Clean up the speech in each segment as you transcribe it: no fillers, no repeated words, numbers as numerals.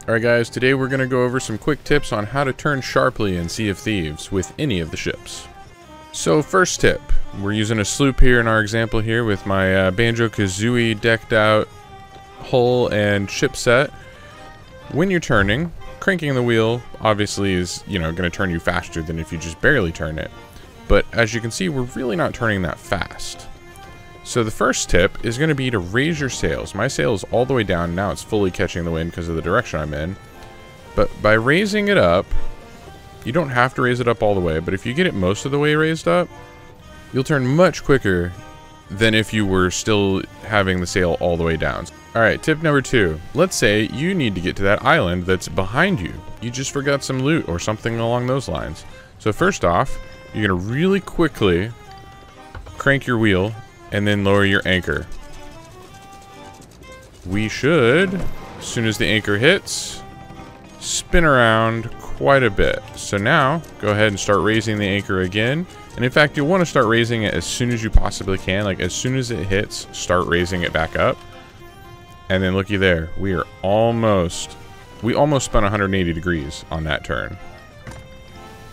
Alright guys, today we're going to go over some quick tips on how to turn sharply in Sea of Thieves with any of the ships. So first tip, we're using a sloop here in our example here with my Banjo-Kazooie decked out hull and ship set. When you're turning, cranking the wheel obviously is, going to turn you faster than if you just barely turn it. But as you can see, we're really not turning that fast. So the first tip is going to be to raise your sails. My sail is all the way down. Now it's fully catching the wind because of the direction I'm in. But by raising it up, you don't have to raise it up all the way, but if you get it most of the way raised up, you'll turn much quicker than if you were still having the sail all the way down. Alright, tip number 2. Let's say you need to get to that island that's behind you. You just forgot some loot or something along those lines. So first off, you're going to really quickly crank your wheel and then lower your anchor. We should, as soon as the anchor hits, spin around quite a bit. So now, go ahead and start raising the anchor again. And in fact, you'll want to start raising it as soon as you possibly can. Like as soon as it hits, start raising it back up. And then looky there, we almost spun 180 degrees on that turn.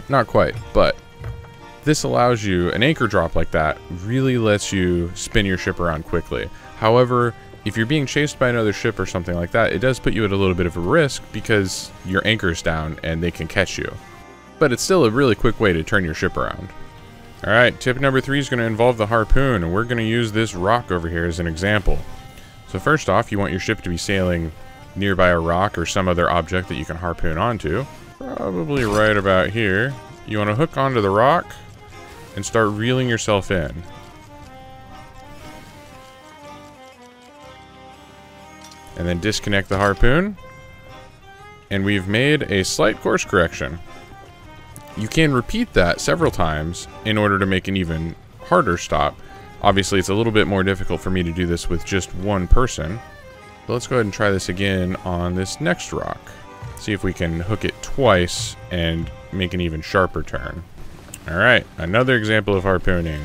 Not quite, but this allows you, an anchor drop like that really lets you spin your ship around quickly. However, if you're being chased by another ship or something like that, it does put you at a little bit of a risk because your anchor's down and they can catch you. But it's still a really quick way to turn your ship around. Alright, tip number 3 is going to involve the harpoon, and we're going to use this rock over here as an example. So first off, you want your ship to be sailing nearby a rock or some other object that you can harpoon onto. Probably right about here. You want to hook onto the rock and start reeling yourself in. And then disconnect the harpoon. And we've made a slight course correction. You can repeat that several times in order to make an even harder stop. Obviously, it's a little bit more difficult for me to do this with just one person. But let's go ahead and try this again on this next rock. See if we can hook it twice and make an even sharper turn. Alright, another example of harpooning.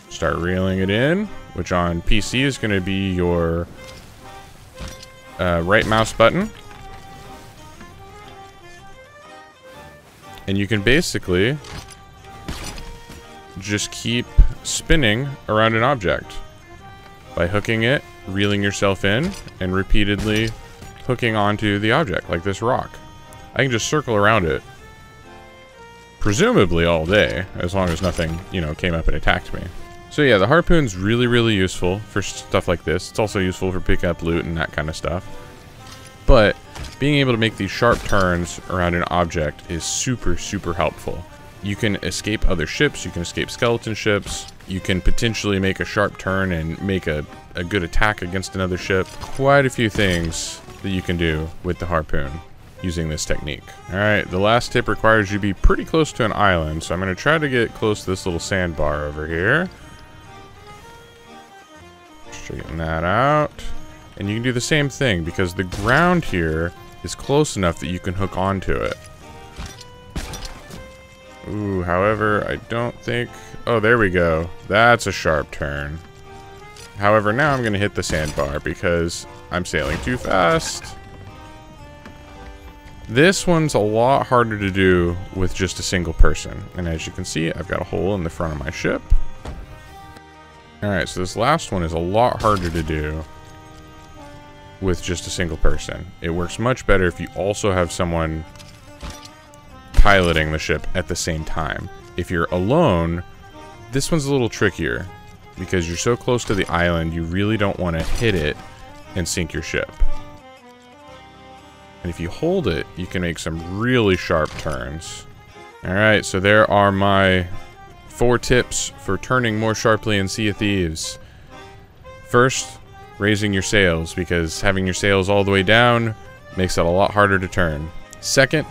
Start reeling it in, which on PC is going to be your right mouse button. And you can basically just keep spinning around an object by hooking it, reeling yourself in, and repeatedly hooking onto the object, like this rock. I can just circle around it presumably all day, as long as nothing, came up and attacked me. So yeah, the harpoon's really, really useful for stuff like this. It's also useful for picking up loot and that kind of stuff. But being able to make these sharp turns around an object is super, super helpful. You can escape other ships, you can escape skeleton ships, you can potentially make a sharp turn and make a good attack against another ship. Quite a few things that you can do with the harpoon using this technique. Alright, the last tip requires you to be pretty close to an island, so I'm going to try to get close to this little sandbar over here. Straighten that out. And you can do the same thing because the ground here is close enough that you can hook onto it. Ooh, however, I don't think... Oh, there we go. That's a sharp turn. However, now I'm going to hit the sandbar because I'm sailing too fast. This one's a lot harder to do with just a single person. And as you can see, I've got a hole in the front of my ship. Alright, so this last one is a lot harder to do with just a single person. It works much better if you also have someone piloting the ship at the same time. If you're alone, this one's a little trickier because you're so close to the island, you really don't want to hit it and sink your ship. And if you hold it, you can make some really sharp turns. Alright, so there are my 4 tips for turning more sharply in Sea of Thieves. First, raising your sails, because having your sails all the way down makes it a lot harder to turn. Second,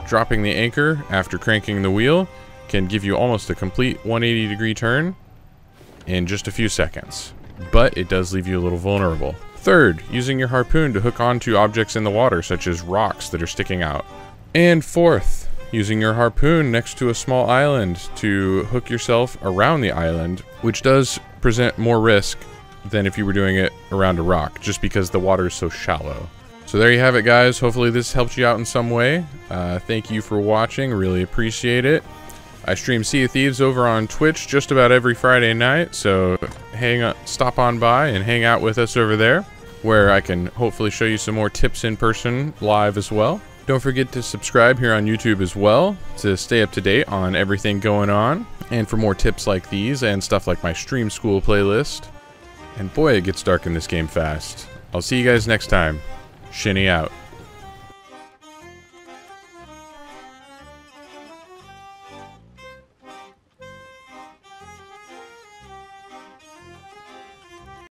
dropping the anchor after cranking the wheel can give you almost a complete 180-degree turn in just a few seconds, but it does leave you a little vulnerable. Third, using your harpoon to hook onto objects in the water, such as rocks that are sticking out. And fourth, using your harpoon next to a small island to hook yourself around the island, which does present more risk than if you were doing it around a rock, just because the water is so shallow. So there you have it, guys. Hopefully this helped you out in some way. Thank you for watching. Really appreciate it. I stream Sea of Thieves over on Twitch just about every Friday night, so stop on by and hang out with us over there, where I can hopefully show you some more tips in person live as well. Don't forget to subscribe here on YouTube as well to stay up to date on everything going on, and for more tips like these and stuff like my Stream School playlist. And boy, it gets dark in this game fast. I'll see you guys next time. Shinny out.